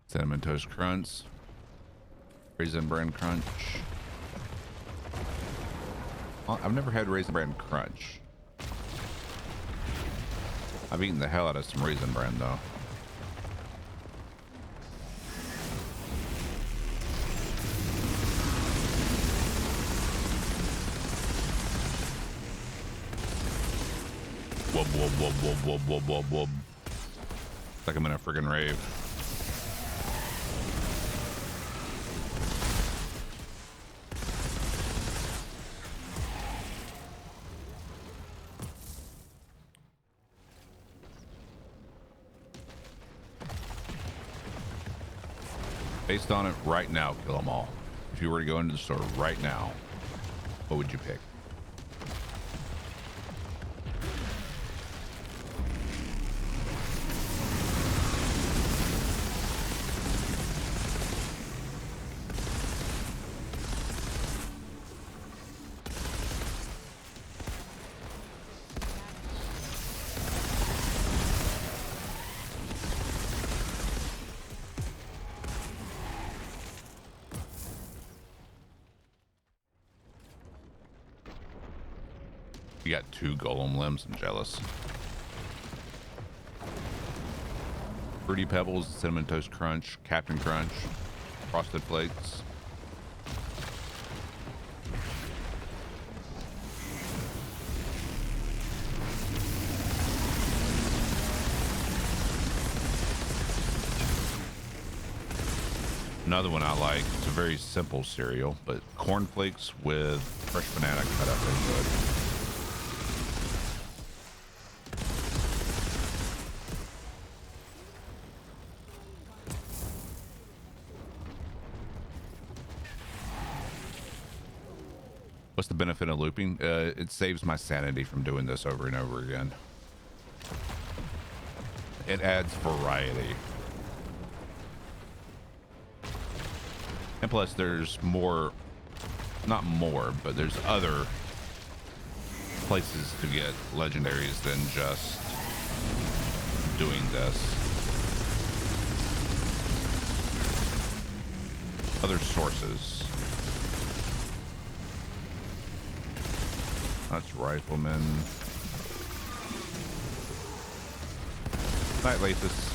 Cinnamon Toast Crunch. Raisin Bran Crunch. Well, I've never had Raisin Bran Crunch. I've eaten the hell out of some Raisin Bran though. Wub wub wub wub wub wub wub wub. It's like I'm in a friggin' rave. Based on it right now, kill them all. If you were to go into the store right now, what would you pick? You got 2 golem limbs. I'm jealous. Fruity Pebbles, Cinnamon Toast Crunch, Captain Crunch, Frosted Flakes. Another one I like, it's a very simple cereal, but cornflakes with fresh banana cut up into it. What's the benefit of looping? It saves my sanity from doing this over and over again. It adds variety. And plus there's more, not more, but there's other places to get legendaries than just doing this. Other sources. That's Rifleman. Night Lathis.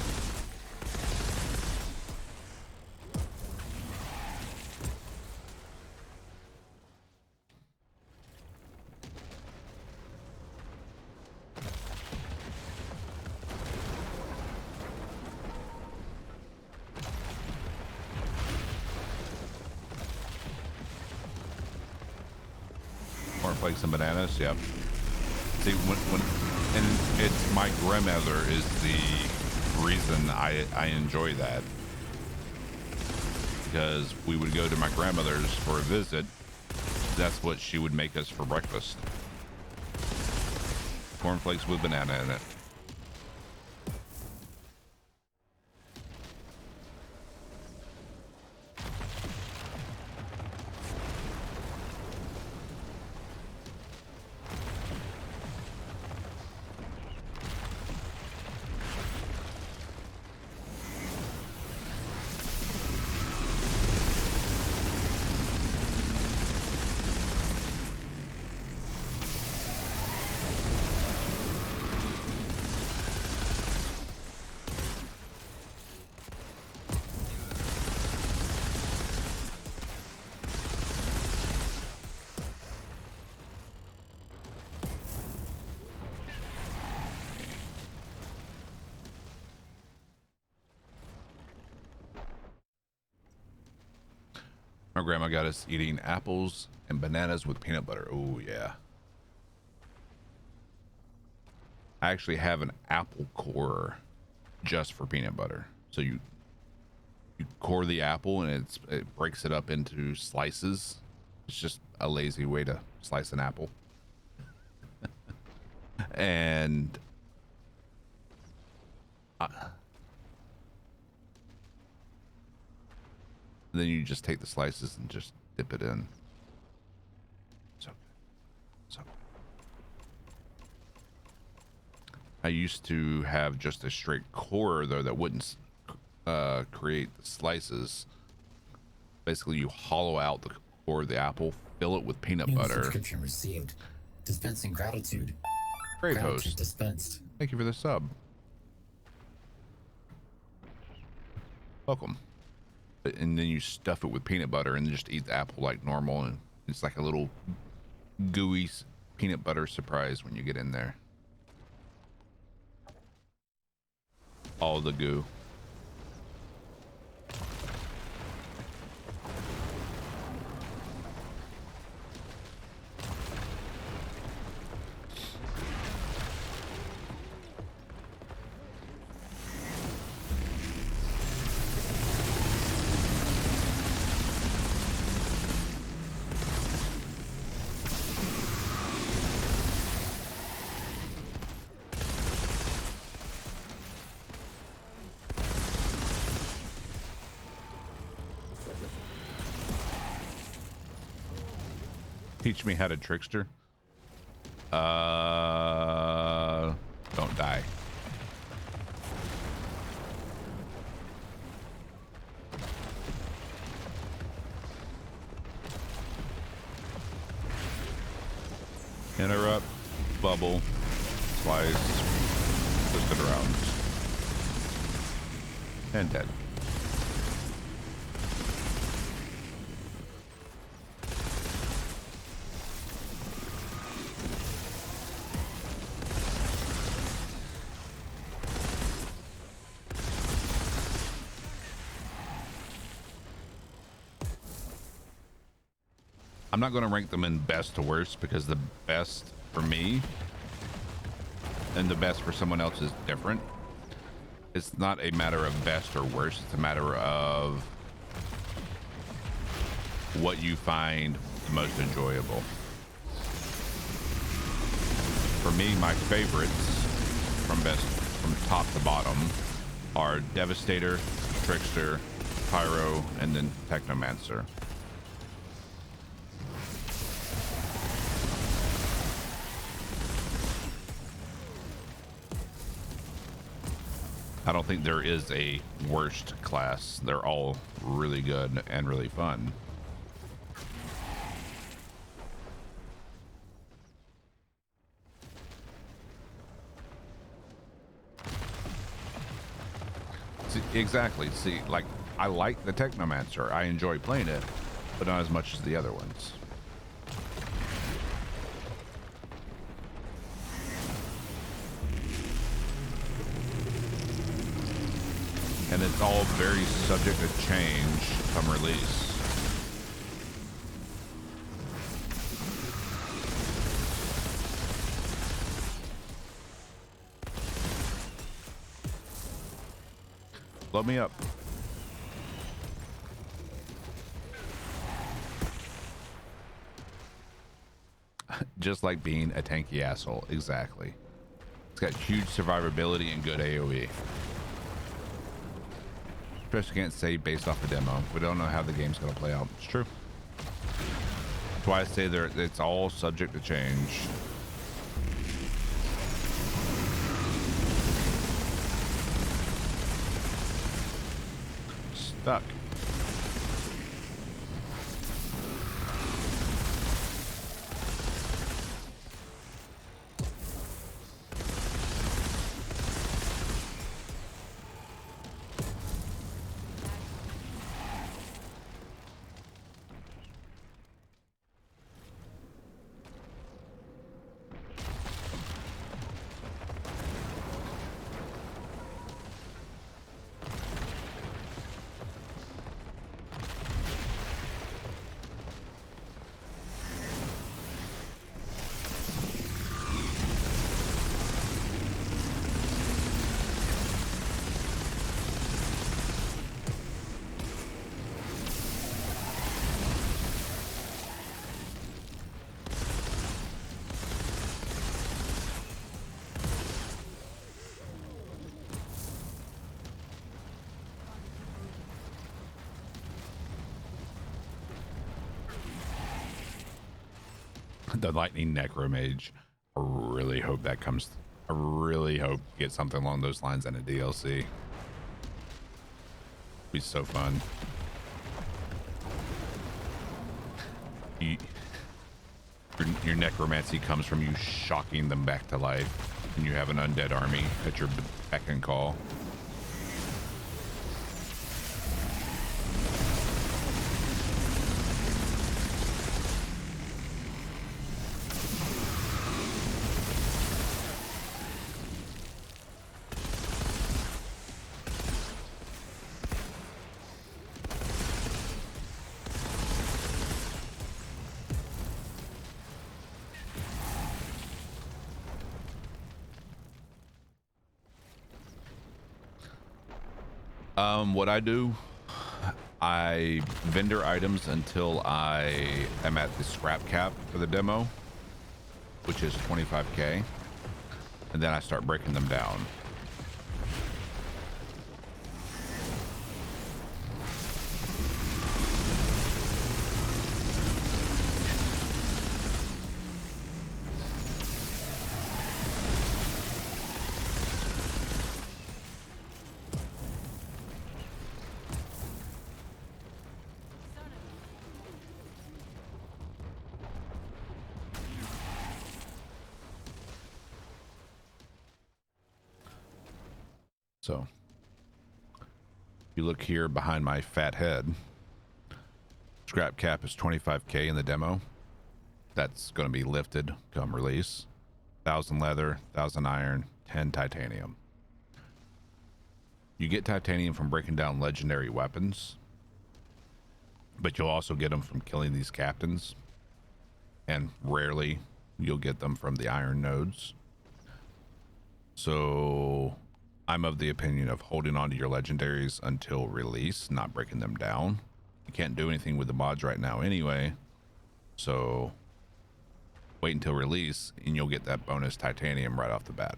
Cornflakes and bananas, yep. See, and it's my grandmother is the reason I enjoy that. Because we would go to my grandmother's for a visit. That's what she would make us for breakfast. Cornflakes with banana in it. My grandma got us eating apples and bananas with peanut butter. Oh yeah. I actually have an apple core just for peanut butter. So you core the apple and it breaks it up into slices. It's just a lazy way to slice an apple. And then you just take the slices and just dip it in. So good. So good. I used to have just a straight core though that wouldn't create the slices, basically you hollow out the core of the apple, fill it with peanut New butter. Subscription received. Dispensing gratitude. Great Gratitude host. dispensed. Thank you for the sub. Welcome. And then you stuff it with peanut butter and just eat the apple like normal, and it's like a little gooey peanut butter surprise when you get in there. All the goo. Teach me how to trickster. Don't die. Interrupt, bubble, slice, twist it around, and dead. I'm not going to rank them in best to worst because the best for me and the best for someone else is different. It's not a matter of best or worst. It's a matter of what you find the most enjoyable. For me, my favorites from top to bottom are Devastator, Trickster, Pyro, and then Technomancer. I don't think there is a worst class. They're all really good and really fun. See, exactly. See, like, I like the Technomancer. I enjoy playing it, but not as much as the other ones. And it's all very subject to change come release. Blow me up. Just like being a tanky asshole. Exactly. It's got huge survivability and good AoE. Especially can't say based off the demo. We don't know how the game's going to play out. It's true. That's why I say it's all subject to change. Stuck. The lightning necromage. I really hope that comes. I really hope you get something along those lines in a DLC. Be so fun. Your necromancy comes from you shocking them back to life, and you have an undead army at your beck and call. What I do, I vendor items until I am at the scrap cap for the demo, which is 25k, and then I start breaking them down. So you look here behind my fat head, scrap cap is 25k in the demo. That's going to be lifted come release. 1,000 leather, 1,000 iron, 10 titanium. You get titanium from breaking down legendary weapons, but you'll also get them from killing these captains, and rarely you'll get them from the iron nodes. So I'm of the opinion of holding on to your legendaries until release, not breaking them down. You can't do anything with the mods right now anyway, so wait until release and you'll get that bonus titanium right off the bat.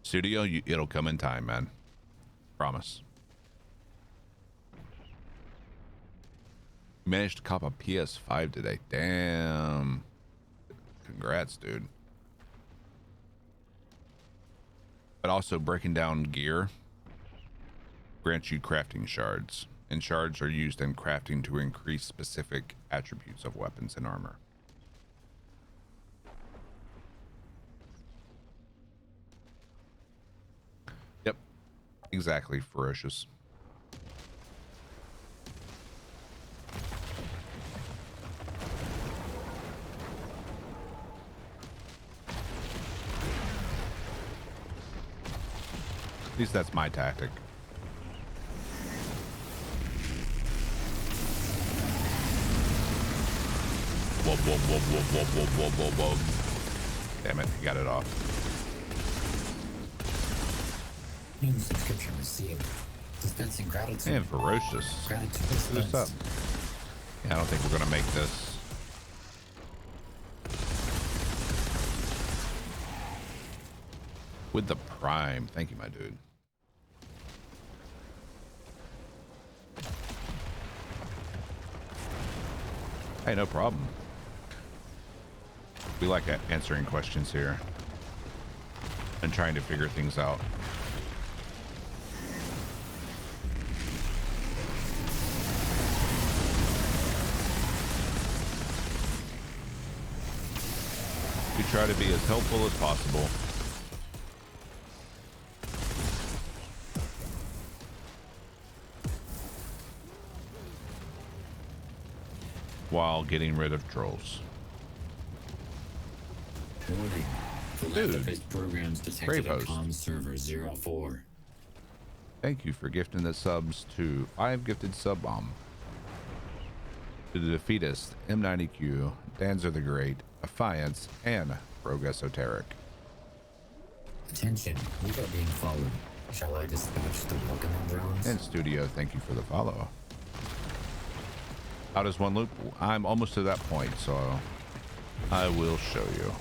Studio, it'll come in time, man. Promise. Managed to cop a PS5 today. Damn. Congrats, dude. But also breaking down gear grants you crafting shards, and shards are used in crafting to increase specific attributes of weapons and armor. Yep, exactly. Ferocious. At least that's my tactic. Whoa, whoa, whoa, whoa, whoa, whoa, whoa, whoa, whoa. Damn it, he got it off. New subscription received. Dispensing gratitude. And ferocious. Gratitude What's up? Yeah, I don't think we're gonna make this. With the prime. Thank you, my dude. Hey, no problem. We like answering questions here and trying to figure things out. We try to be as helpful as possible. While getting rid of trolls. Warning. Philanthropist programs detected Brave at comm server 04. Thank you for gifting the subs to 5 gifted sub bomb. To the Defeatist, M90Q, Danzer the Great, Affiance, and Rogue Esoteric. Attention, we are being followed. Shall I dispatch the welcoming drones? And Studio, thank you for the follow. How does one loop? I'm almost to that point, so I will show you.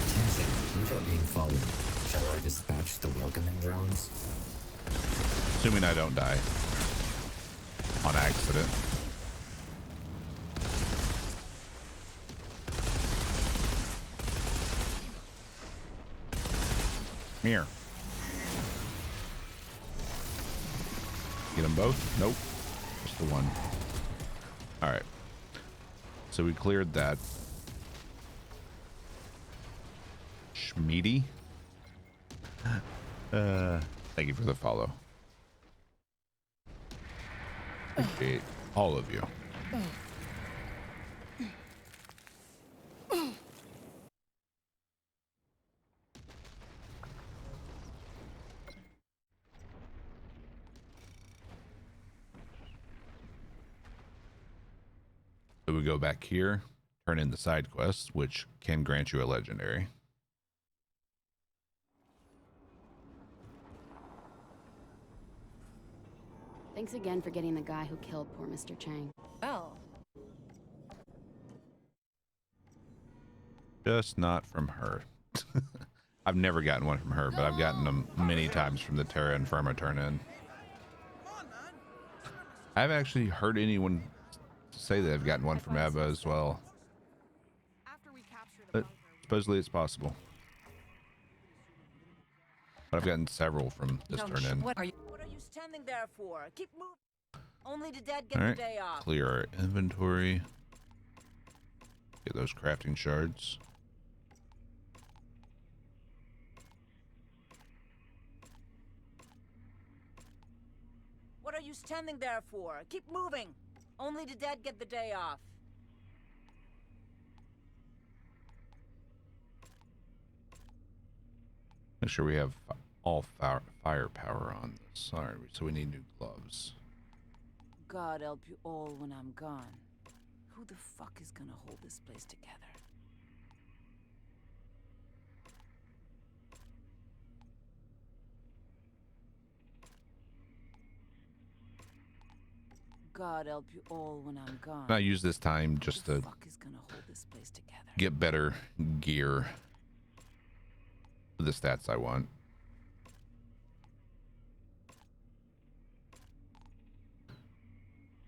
Attention, we are being followed. Shall I dispatch the welcoming drones? Assuming I don't die on accident. Here. Get them both? Nope. Just the one. All right. So we cleared that. Schmeedy. Thank you for the follow. Appreciate all of you. So we go back here, turn in the side quests, which can grant you a legendary. Thanks again for getting the guy who killed poor Mr. Chang. Oh. Just not from her. I've never gotten one from her, but I've gotten them many times from the Terra Inferma turn-in. I haven't actually heard anyone say they've gotten one from Eva as well. But supposedly it's possible. But I've gotten several from this turn-in. What are you standing there for? Keep moving. Only the dead get All the day off. Clear our inventory. Get those crafting shards. What are you standing there for? Keep moving. Only the dead get the day off. Make sure we have all firepower on this. Sorry, so we need new gloves. God help you all when I'm gone. Who the fuck is gonna hold this place together? God help you all when I'm gone. I use this time just Who the to fuck is gonna hold this place together? get better gear for the stats I want.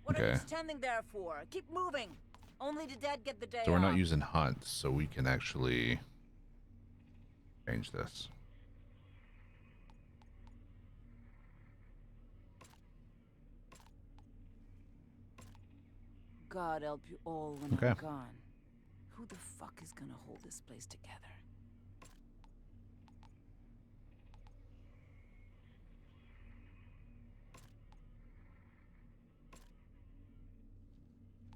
What are Okay. you standing there for? Keep moving. Only the dead get the day So we're not off. using hunts, so we can actually change this. God help you all when Okay. I'm gone. Who the fuck is gonna hold this place together?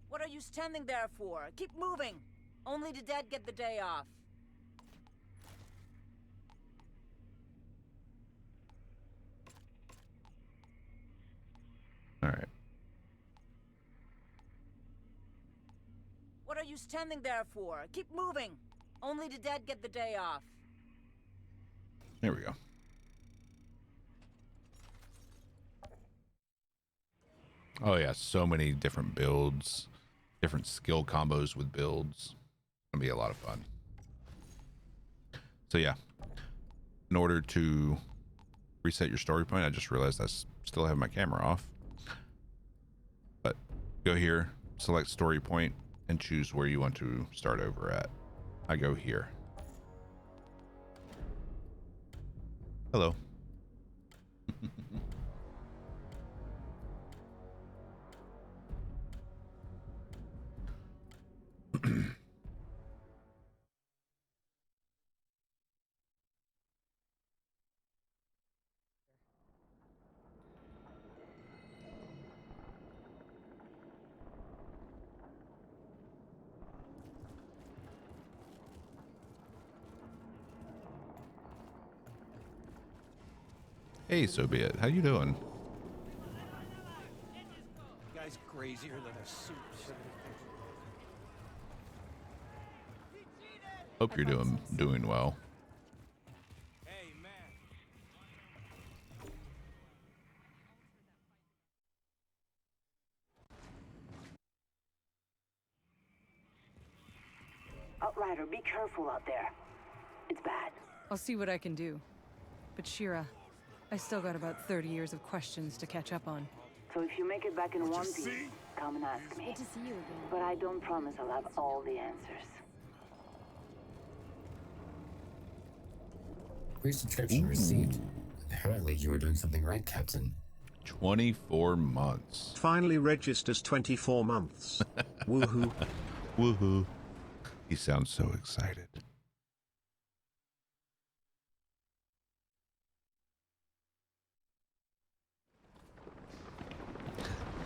What are you standing there for? Keep moving. Only the dead get the day off. All right. What are you standing there for? Keep moving. Only the dead get the day off. There we go. Oh yeah, so many different builds, different skill combos with builds. Gonna be a lot of fun. So yeah, in order to reset your story point, I just realized I still have my camera off. But go here, select story point, and choose where you want to start over at. I go here. Hello. Hey, so be it. How you doing? Guy's crazier than a suit. Hope you're doing well. Hey, man. Outrider, be careful out there. It's bad. I'll see what I can do. But Shira, I still got about 30 years of questions to catch up on. So if you make it back in one piece, come and ask me. Good to see you again. But I don't promise I'll have all the answers. Where's the subscription received? Apparently you were doing something right, Captain. 24 months. Finally registers 24 months. Woohoo. Woohoo. He sounds so excited.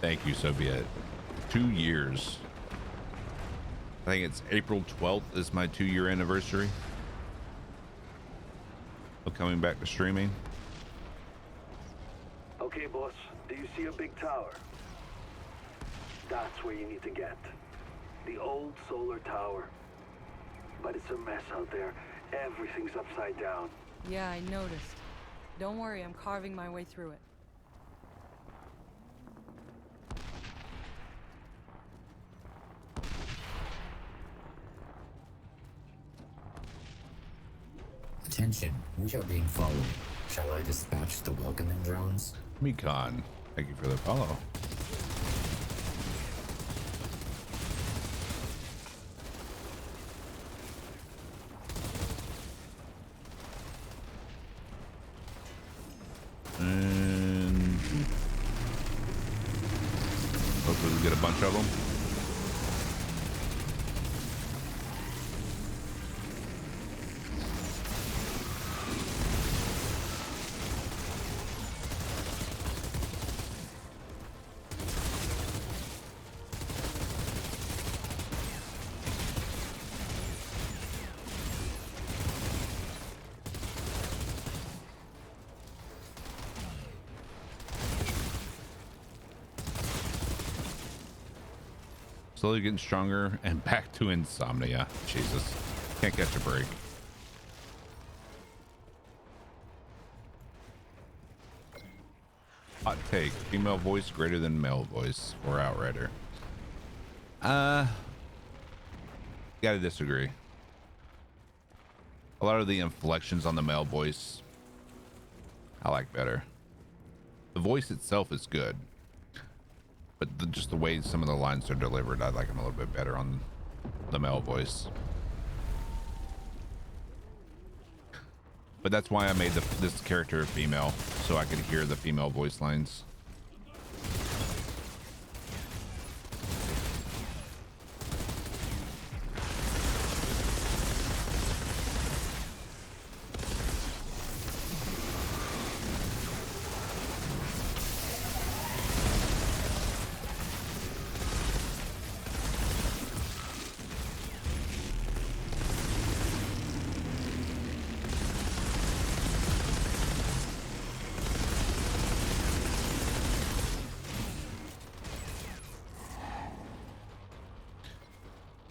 Thank you, Soviet. 2 years. I think it's April 12th is my 2-year anniversary of coming back to streaming. Okay, boss. Do you see a big tower? That's where you need to get. The old solar tower. But it's a mess out there. Everything's upside down. Yeah, I noticed. Don't worry, I'm carving my way through it. Attention, we are being followed. Shall I dispatch the welcoming drones? Mikon, thank you for the follow. And hopefully we get a bunch of them. Slowly getting stronger and back to insomnia. Jesus, can't catch a break. Hot take: female voice greater than male voice or Outrider. Gotta disagree. A lot of the inflections on the male voice I like better. The voice itself is good, but just the way some of the lines are delivered, I like them a little bit better on the male voice. But that's why I made this character female, so I could hear the female voice lines.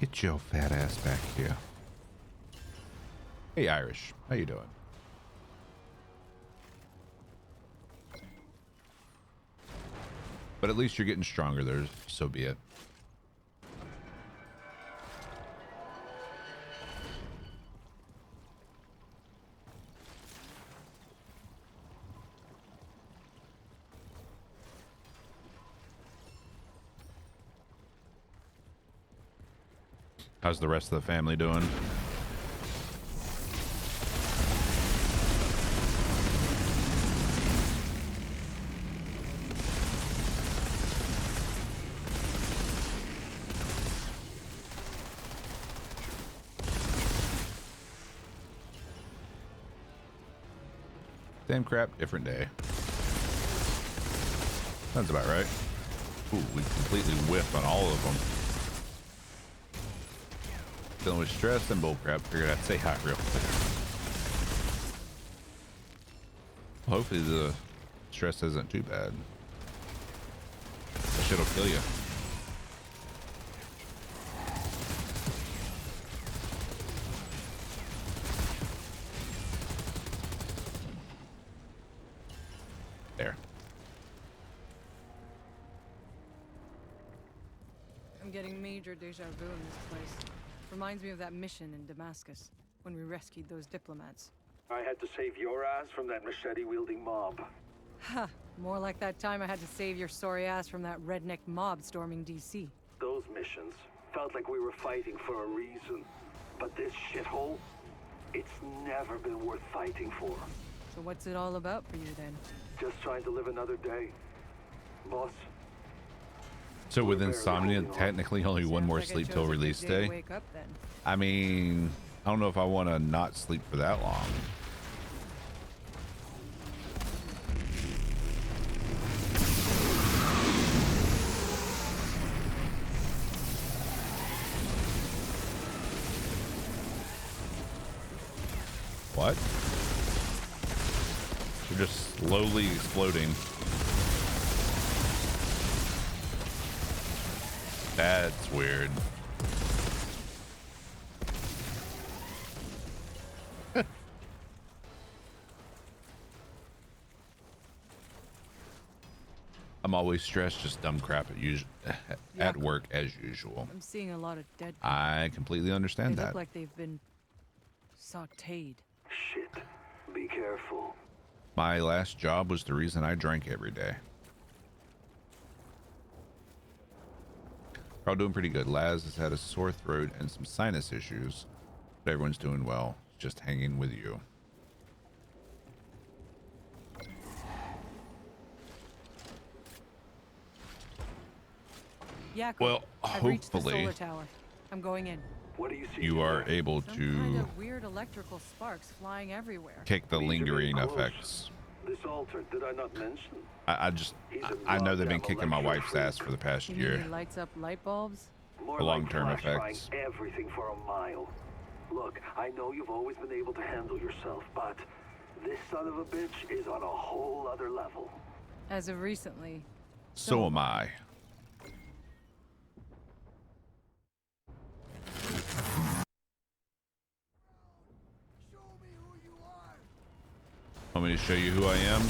Get your fat ass back here. Hey Irish, how you doing? But at least you're getting stronger there, so be it. How's the rest of the family doing? Same crap, different day. Sounds about right. Ooh, we completely whiffed on all of them. Dealing with stress and bullcrap. Figured I'd say hi real quick. Well, hopefully the stress isn't too bad. That shit'll kill you. There. I'm getting major deja vu in this place. Reminds me of that mission in Damascus, when we rescued those diplomats. I had to save your ass from that machete-wielding mob. Ha! More like that time I had to save your sorry ass from that redneck mob storming DC. Those missions felt like we were fighting for a reason. But this shithole, it's never been worth fighting for. So what's it all about for you then? Just trying to live another day. Boss, So with insomnia, technically only one Sounds more like I sleep chose till a good release to day. Wake up then. I mean, I don't know if I want to not sleep for that long. What? They're just slowly exploding. That's weird. I'm always stressed, just dumb crap at work as usual. I'm seeing a lot of dead. I completely understand They that. look like they've been sautéed. shit. Be careful. My last job was the reason I drank every day. We're all doing pretty good. Laz has had a sore throat and some sinus issues, but everyone's doing well. Just hanging with you. Yeah. Well, I've reached the hopefully solar tower. I'm going in. What do you see? you are able Some kind to of weird electrical sparks flying everywhere. kick the These are lingering getting close. effects. This altar, did I not mention? I know they've been kicking my wife's ass for the past You mean year. he lights up light bulbs? More The like long-term flashbang effects. everything for a mile. Look, I know you've always been able to handle yourself, but this son of a bitch is on a whole other level. As of recently. So am I. Want me to show you who I am?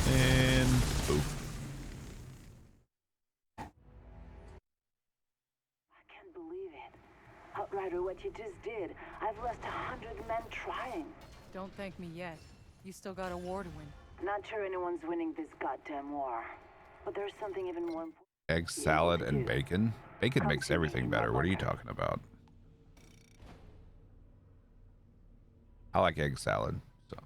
And poof. I can't believe it. Outrider, what you just did. I've lost 100 men trying. Don't thank me yet. You still got a war to win. Not sure anyone's winning this goddamn war. But there's something even more important. Egg salad and bacon. Bacon makes everything better. What are you talking about? I like egg salad, so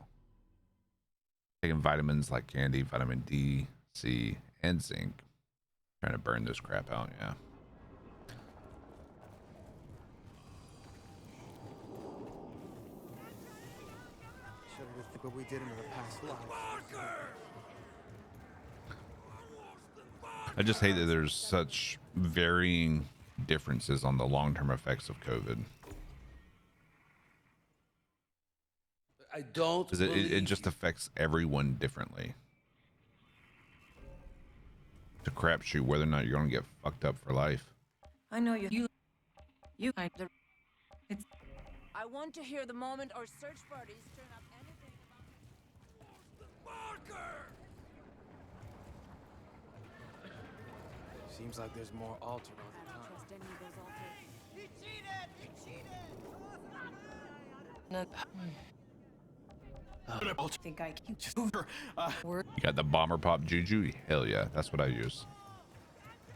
taking vitamins like candy, vitamin D, C, and zinc. Trying to burn this crap out, yeah. Shudder to think what we did in our past life. I just hate that there's such varying differences on the long-term effects of COVID. I don't. Because it believe just you. affects everyone differently. It's a crapshoot whether or not you're gonna get fucked up for life. I know you. It's I want to hear the moment our search parties turn up anything about... Seems like there's more altar all the time. Trust any of those altars. not. I think I can just work. You got the bomber pop juju? Hell yeah, that's what I use.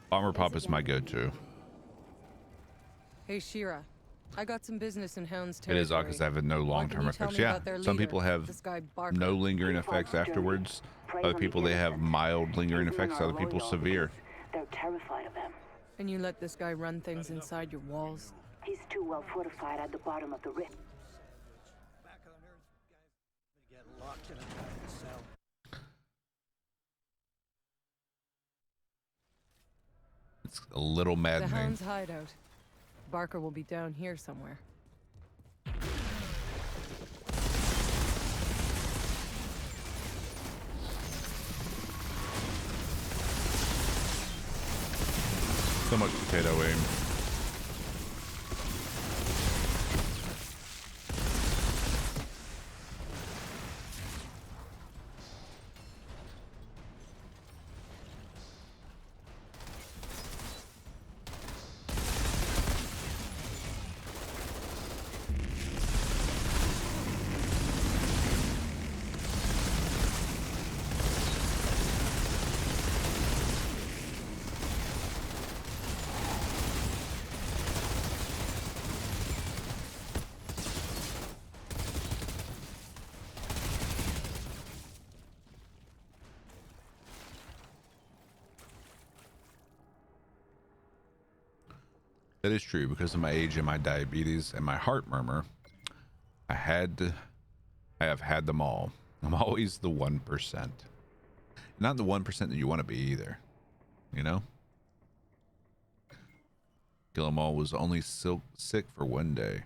Bomber pop is my go-to. Hey Shira, I got some business in Hound's It territory. is because I have no long-term effects. Yeah, some people have this guy Barker. no lingering effects afterwards. Other people, they have mild lingering effects. Other people, severe. They're terrified of him. And you let this guy run things inside your walls. He's too well fortified at the bottom of the rift. back on Earth, guys, get locked in a tight cell. It's a little The maddening. Hound's hideout. Barker will be down here somewhere. So much potato aim. That is true. Because of my age and my diabetes and my heart murmur, I have had them all. I'm always the 1%. Not the 1% that you want to be either. You know? Gilmore was only sick for one day.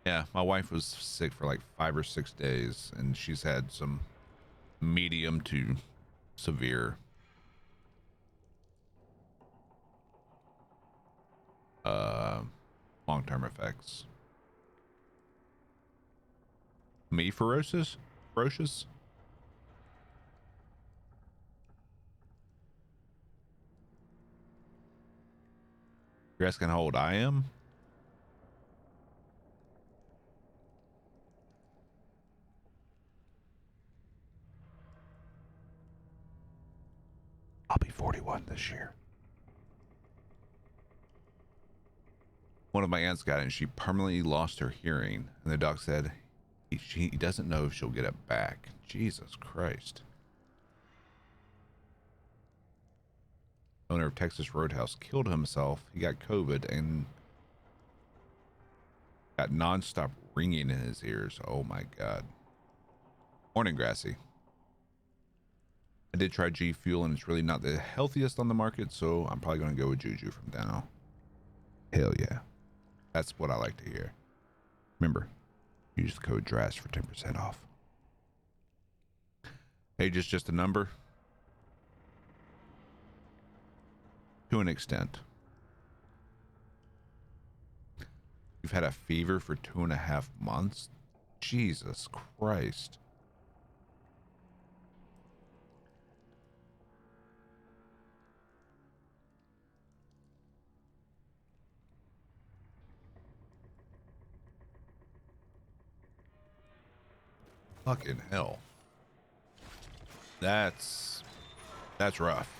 Yeah, my wife was sick for like 5 or 6 days, and she's had some medium to severe long-term effects. Me ferocious? Ferocious? You're asking how old I am? I'll be 41 this year. One of my aunts got it and she permanently lost her hearing. And the doc said he doesn't know if she'll get it back. Jesus Christ. Owner of Texas Roadhouse killed himself. He got COVID and got nonstop ringing in his ears. Oh my God. Morning, Grassy. I did try G Fuel and it's really not the healthiest on the market, so I'm probably going to go with Juju from Dano. Hell yeah. That's what I like to hear. Remember, use the code Drast for 10% off. Age is just a number. To an extent. You've had a fever for 2.5 months? Jesus Christ. Fucking hell. That's rough.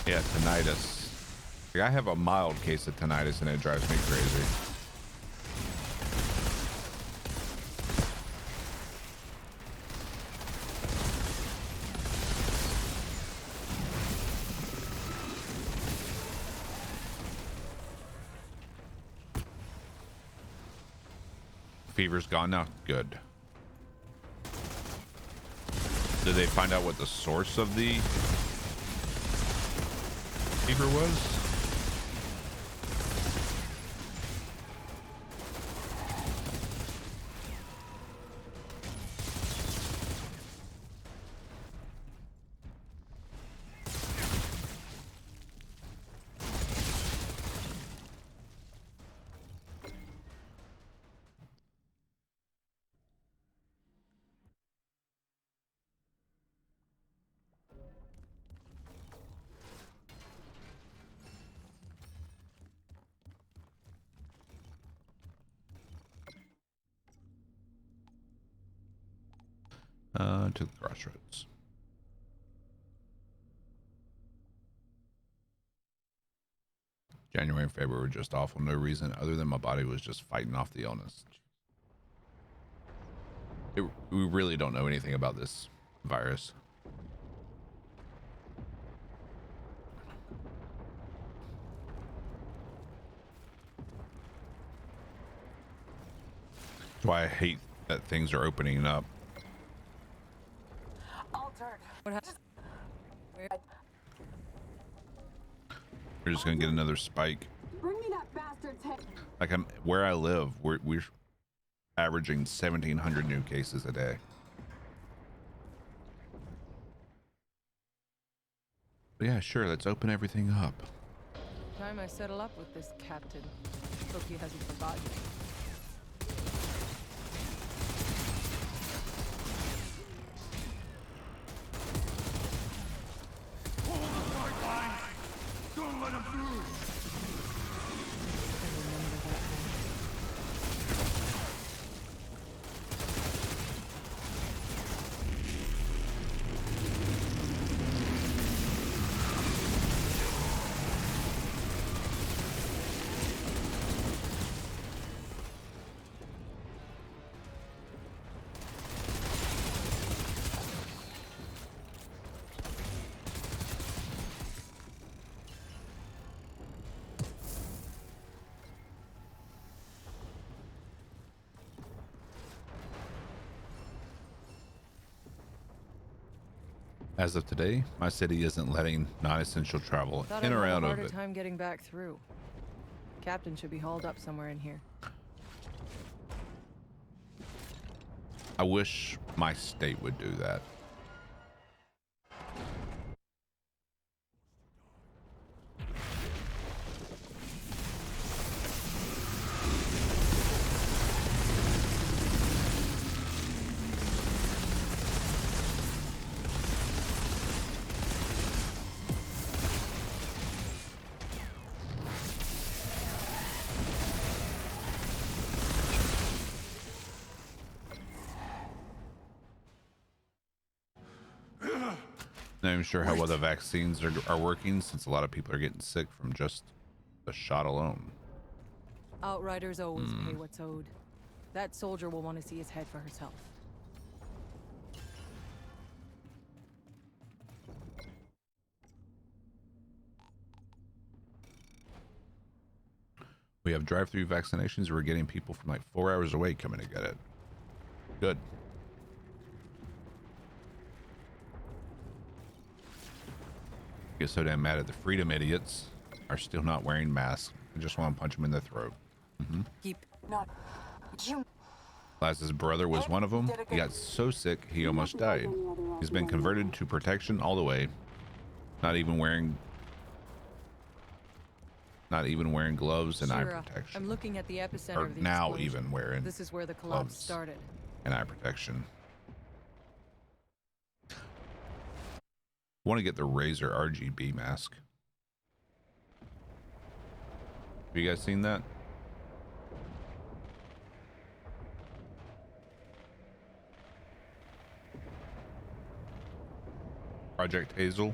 Yeah, tinnitus. Like, I have a mild case of tinnitus and it drives me crazy. Fever's gone now? Good. Did they find out what the source of the fever was? To the crossroads. January and February were just off for no reason other than my body was just fighting off the illness. We really don't know anything about this virus. That's why I hate that things are opening up. What happened? We're just gonna get another spike. Bring me that bastard's head. Like where I live, we're averaging 1,700 new cases a day. But yeah, sure. Let's open everything up. Time I settle up with this captain. Hope he hasn't forgotten me. As of today, my city isn't letting non-essential travel Thought in I'd or have out a of harder it. time getting back through. Captain should be hauled up somewhere in here. I wish my state would do that. Not even sure how well the vaccines are working, since a lot of people are getting sick from just the shot alone. Outriders always pay what's owed. That soldier will want to see his head for herself. We have drive-through vaccinations. We're getting people from like 4 hours away coming to get it. Good. Get so damn mad at the freedom idiots are still not wearing masks. I just want to punch them in the throat. Keep Laz's brother was one of them. He got so sick he almost died. He's been converted to protection all the way. Not even wearing gloves and eye Shira, protection. I'm looking at the epicenter Or of the now explosion. even wearing This is where the collapse gloves started. and eye protection. Want to get the Razor RGB mask. Have you guys seen that? Project Hazel.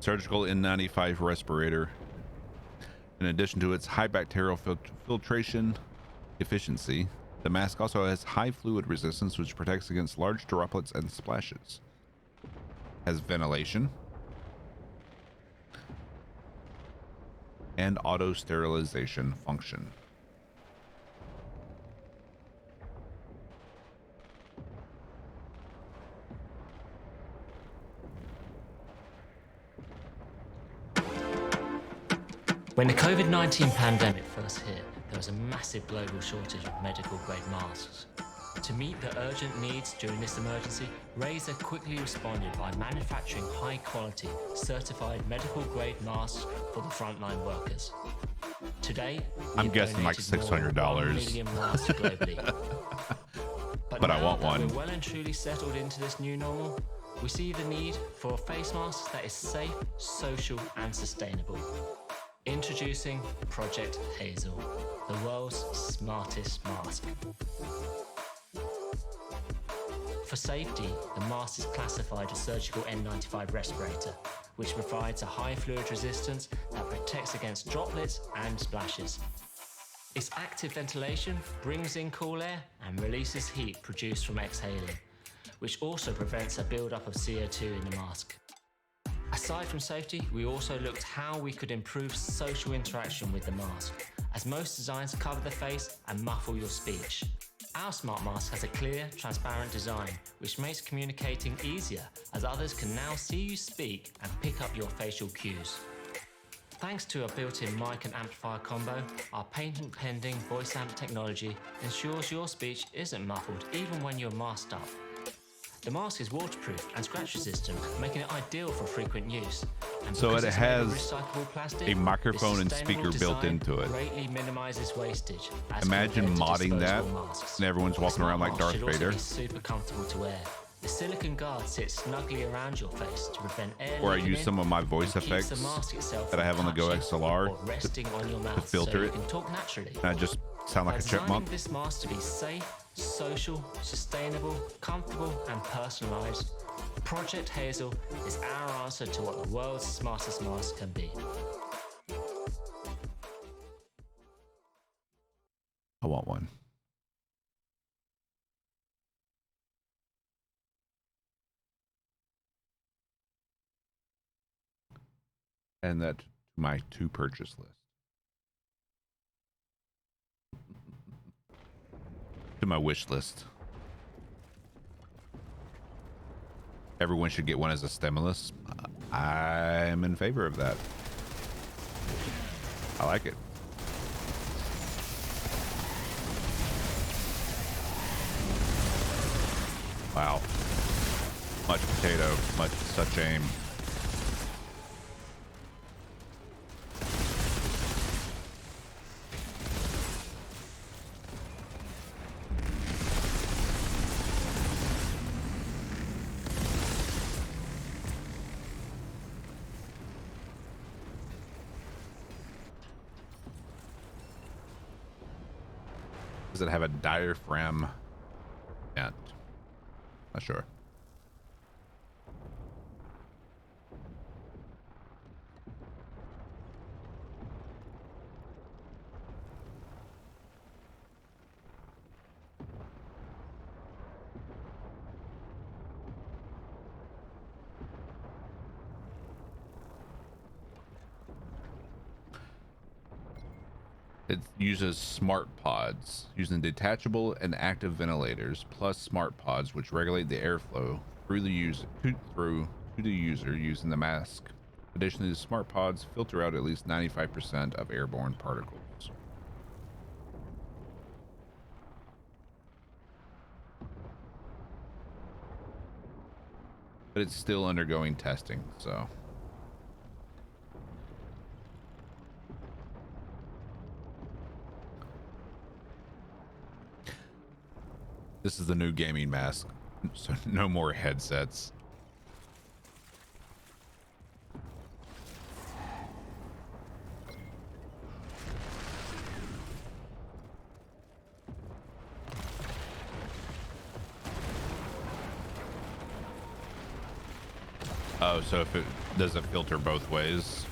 Surgical N95 respirator. In addition to its high bacterial filtration efficiency, the mask also has high fluid resistance, which protects against large droplets and splashes. Has ventilation and auto sterilization function. When the COVID-19 pandemic first hit, there was a massive global shortage of medical-grade masks. To meet the urgent needs during this emergency, Razer quickly responded by manufacturing high-quality, certified medical-grade masks for the frontline workers. Today, I'm guessing like $600. million masks globally. But I want now that one. we're well and truly settled into this new normal, we see the need for a face mask that is safe, social, and sustainable. Introducing Project Hazel, the world's smartest mask. For safety, the mask is classified as surgical N95 respirator, which provides a high fluid resistance that protects against droplets and splashes. Its active ventilation brings in cool air and releases heat produced from exhaling, which also prevents a buildup of CO2 in the mask. Aside from safety, we also looked how we could improve social interaction with the mask, as most designs cover the face and muffle your speech. Our smart mask has a clear, transparent design, which makes communicating easier, as others can now see you speak and pick up your facial cues. Thanks to a built-in mic and amplifier combo, our patent-pending voice amp technology ensures your speech isn't muffled even when you're masked up. The mask is waterproof and scratch resistant, making it ideal for frequent use. And So because it it's made of has recyclable plastic, a microphone this and sustainable speaker built design into it. greatly minimizes wastage. as Imagine compared to modding that disposable masks. and everyone's The walking smart around like mask Darth should also Vader. be super comfortable to wear. The silicone guard sits snugly around your face to prevent air Or I leaking use in some of my voice and keeps the effects mask itself that I from have on the Go touching XLR or resting on your mouth filter so you it. can talk naturally. And I just sound like By a chipmunk. designing this mask to be safe, social, sustainable, comfortable, and personalized, Project Hazel is our answer to what the world's smartest mask can be. I want one. And that to my to purchase list. To my wish list. Everyone should get one as a stimulus. I'm in favor of that. I like it. Wow. Much potato, much such aim. Does it have a diaphragm vent? Not sure. It uses smart pods, using detachable and active ventilators, plus smart pods which regulate the airflow through the user to the user using the mask. Additionally, the smart pods filter out at least 95% of airborne particles. But it's still undergoing testing, so. This is the new gaming mask, so no more headsets. Oh, so if it does it filter both ways?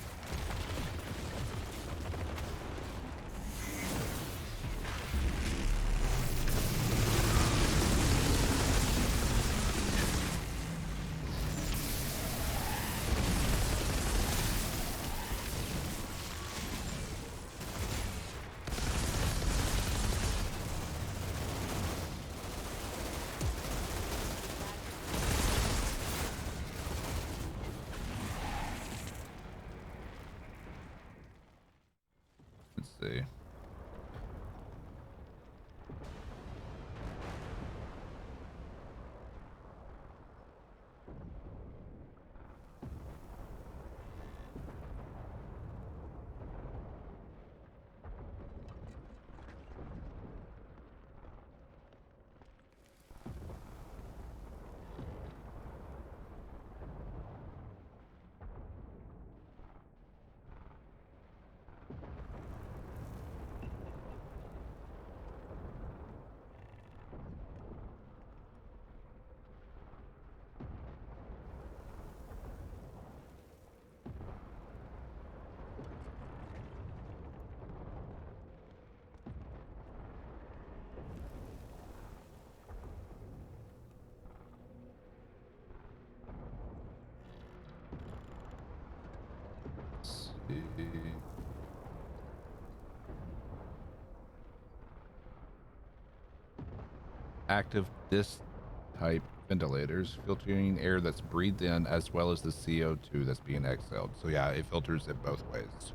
Let's see. Active disc type ventilators, filtering air that's breathed in as well as the CO2 that's being exhaled. So yeah, it filters it both ways.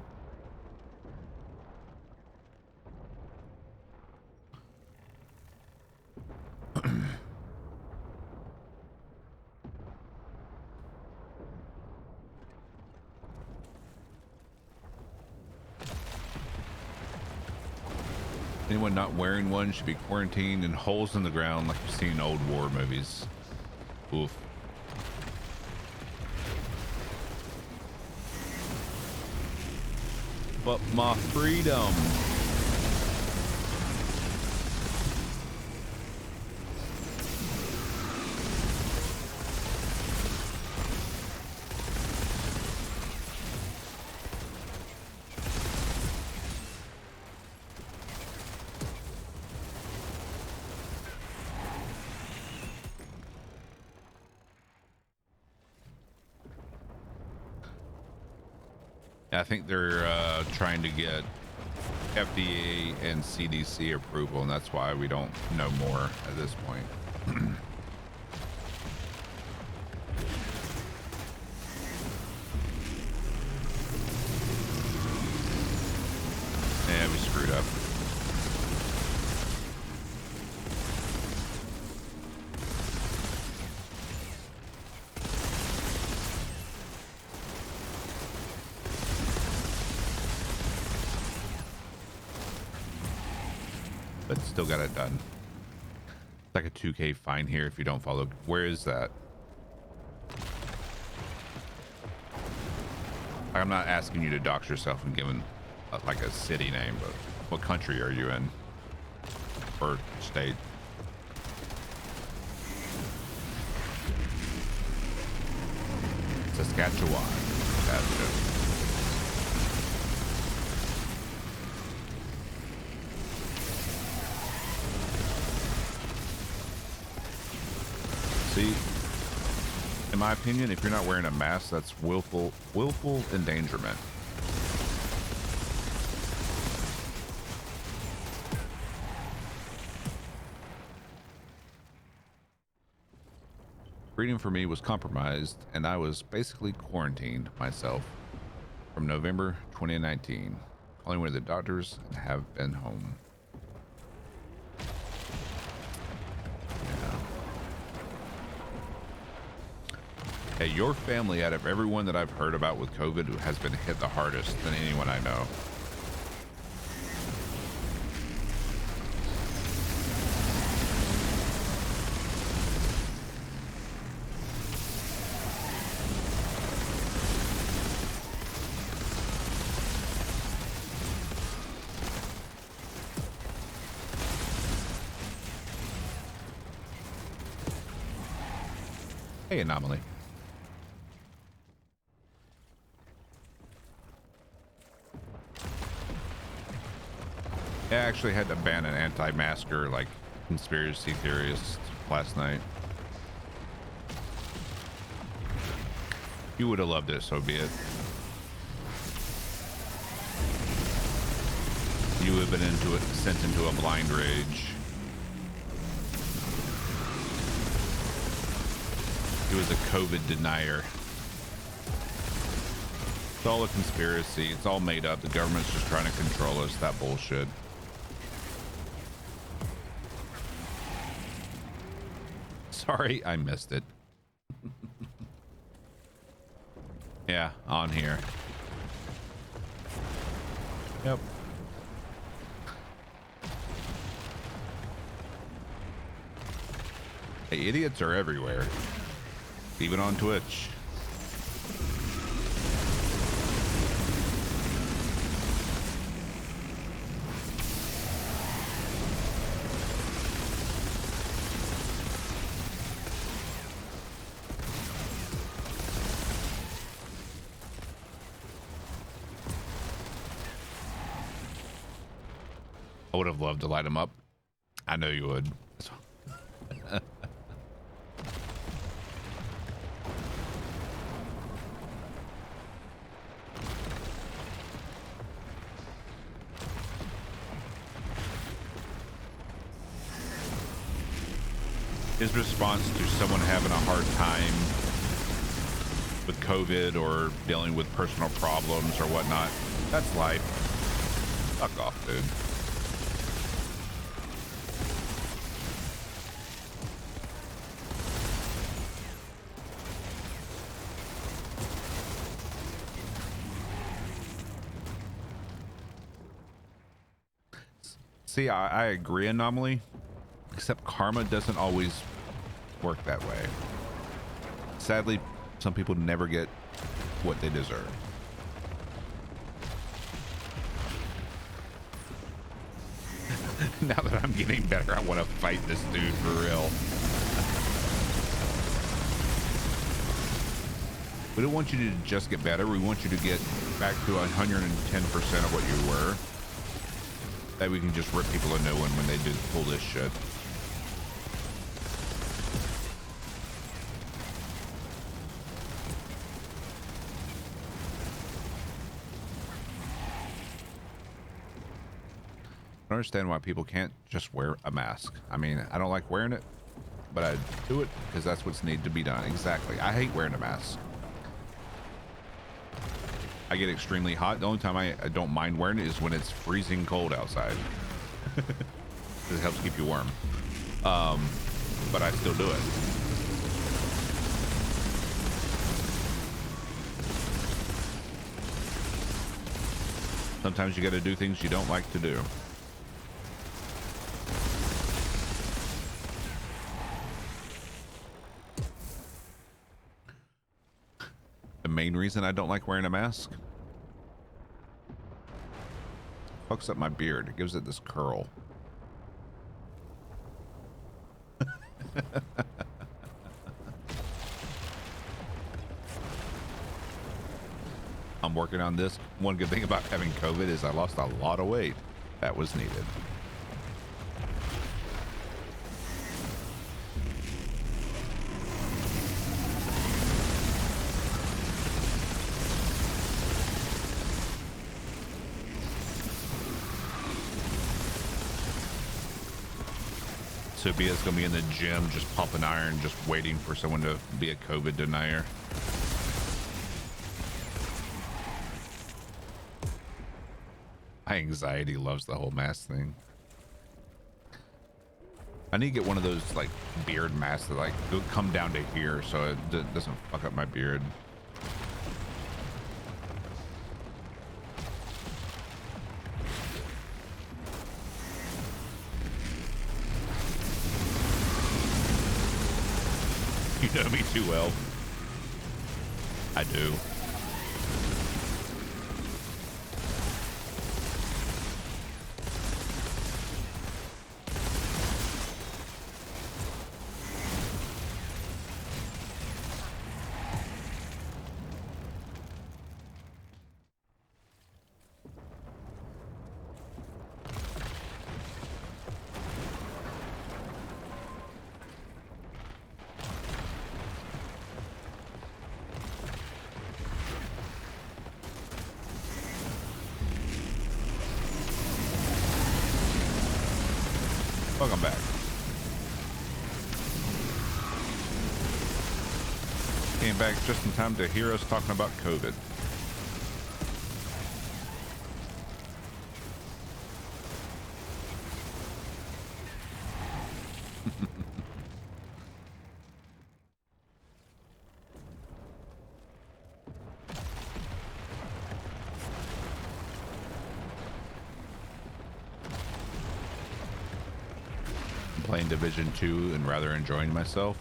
Anyone not wearing one should be quarantined in holes in the ground like you've seen in old war movies. Oof. But my freedom. I think they're trying to get FDA and CDC approval, and that's why we don't know more at this point. Yeah, we screwed up. But still got it done. It's like a 2K fine here if you don't follow. Where is that? I'm not asking you to dox yourself and give like a city name, but what country are you in? Or state? Saskatchewan. Gotcha. See, in my opinion, if you're not wearing a mask, that's willful endangerment. Freedom for me was compromised, and I was basically quarantined myself from November 2019. Only went to the doctors and have been home. Hey, your family, out of everyone that I've heard about with COVID, who has been hit the hardest than anyone I know. Hey, Anomaly. I actually had to ban an anti-masker, like, conspiracy theorist last night. You would have loved it, so be it. You would have been sent into a blind rage. He was a COVID denier. It's all a conspiracy. It's all made up. The government's just trying to control us. That bullshit. Sorry, I missed it. Yeah, on here. Yep. Hey, idiots are everywhere. Even on Twitch. I would have loved to light him up. I know you would. His response to someone having a hard time with COVID or dealing with personal problems or whatnot, that's life. Fuck off, dude. See, I agree, Anomaly, except karma doesn't always work that way. Sadly, some people never get what they deserve. Now that I'm getting better, I want to fight this dude for real. We don't want you to just get better. We want you to get back to 110% of what you were. That we can just rip people a new one when they do pull this shit. don't understand why people can't just wear a mask. I mean, I don't like wearing it, but I do it because that's what's needed to be done. Exactly. I hate wearing a mask. I get extremely hot. The only time I don't mind wearing it is when it's freezing cold outside. It helps keep you warm. But I still do it. Sometimes you got to do things you don't like to do. The main reason I don't like wearing a mask fucks up my beard. It gives it this curl. I'm working on this. One good thing about having COVID is I lost a lot of weight. That was needed. Sobia's gonna be in the gym just pumping iron, just waiting for someone to be a COVID denier. My anxiety loves the whole mask thing. I need to get one of those like beard masks that like come down to here so it doesn't fuck up my beard. You know me too well. I do. Welcome back. Came back just in time to hear us talking about COVID. Playing Division 2 and rather enjoying myself.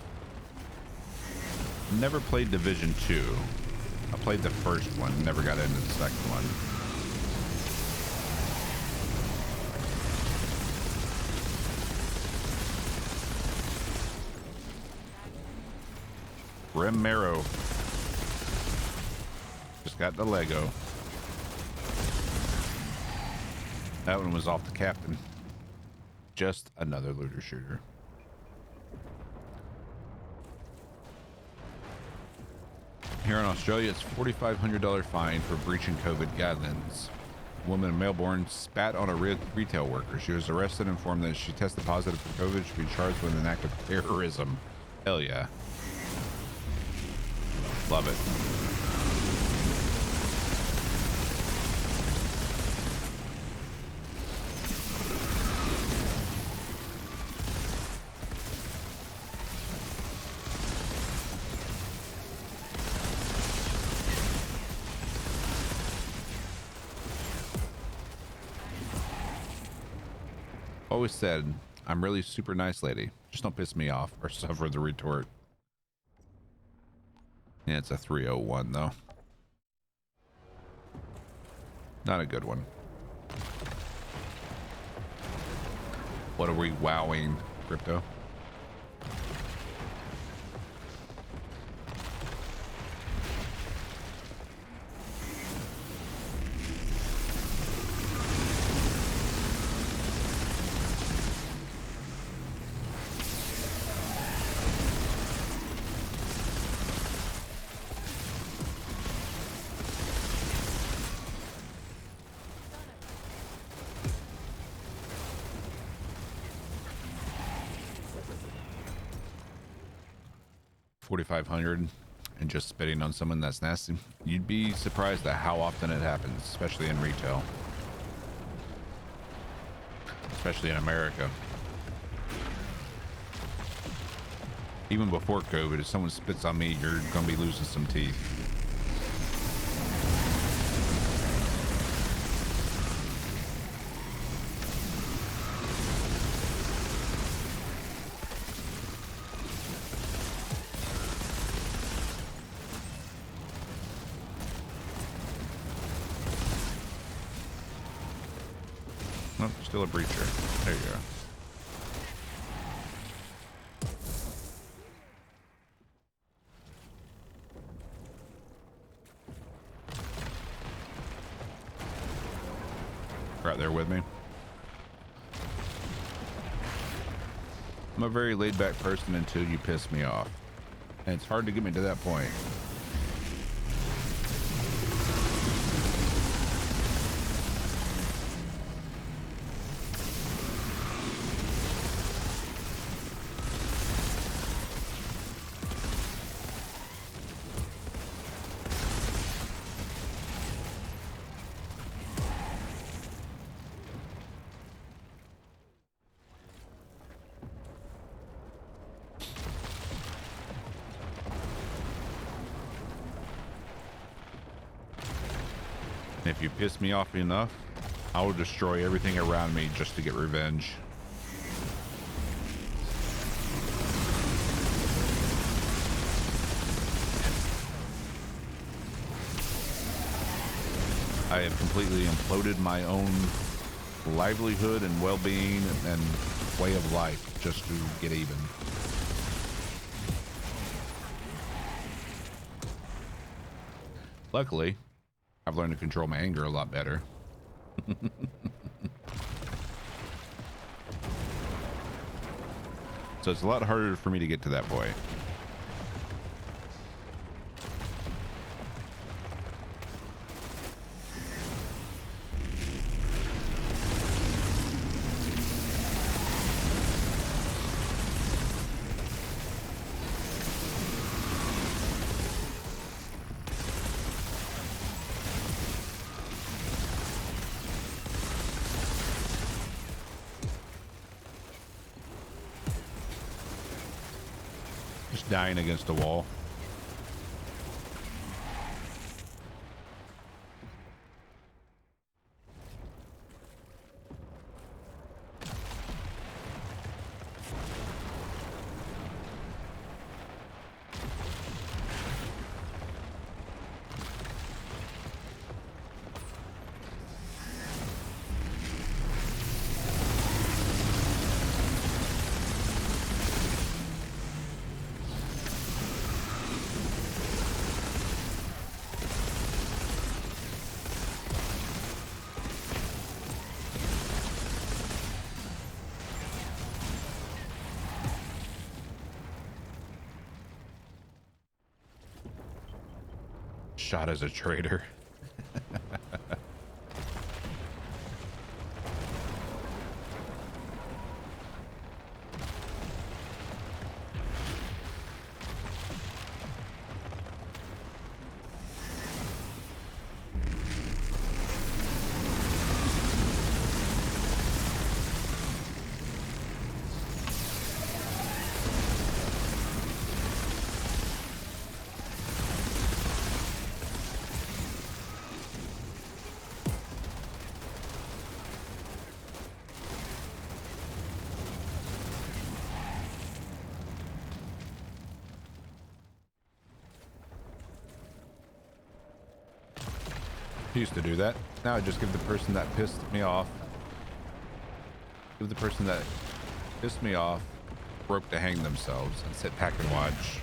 Never played Division 2. I played the first one, never got into the second one. Rim Marrow. Just got the Lego. That one was off the captain. Just another looter shooter. Here in Australia, it's $4,500 fine for breaching COVID guidelines. A woman in Melbourne spat on a retail worker. She was arrested and informed that she tested positive for COVID. She'd be charged with an act of terrorism. Hell yeah. Love it. Always said, I'm really super nice lady. Just don't piss me off or suffer the retort. Yeah, it's a 301 though. Not a good one. What are we wowing, Crypto? 4,500 and just spitting on someone that's nasty. You'd be surprised at how often it happens, especially in retail, especially in America. Even before COVID, if someone spits on me, you're gonna be losing some teeth. Nope, still a breacher. There you go. Right there with me. I'm a very laid back person until you piss me off. And it's hard to get me to that point. If you piss me off enough, I will destroy everything around me just to get revenge. I have completely imploded my own livelihood and well-being and way of life just to get even. Luckily, I've learned to control my anger a lot better. So it's a lot harder for me to get to that point. Dying against a wall. Shot as a traitor. Used to do that. Now I just give the person that pissed me off. Give the person that pissed me off rope to hang themselves and sit back and watch.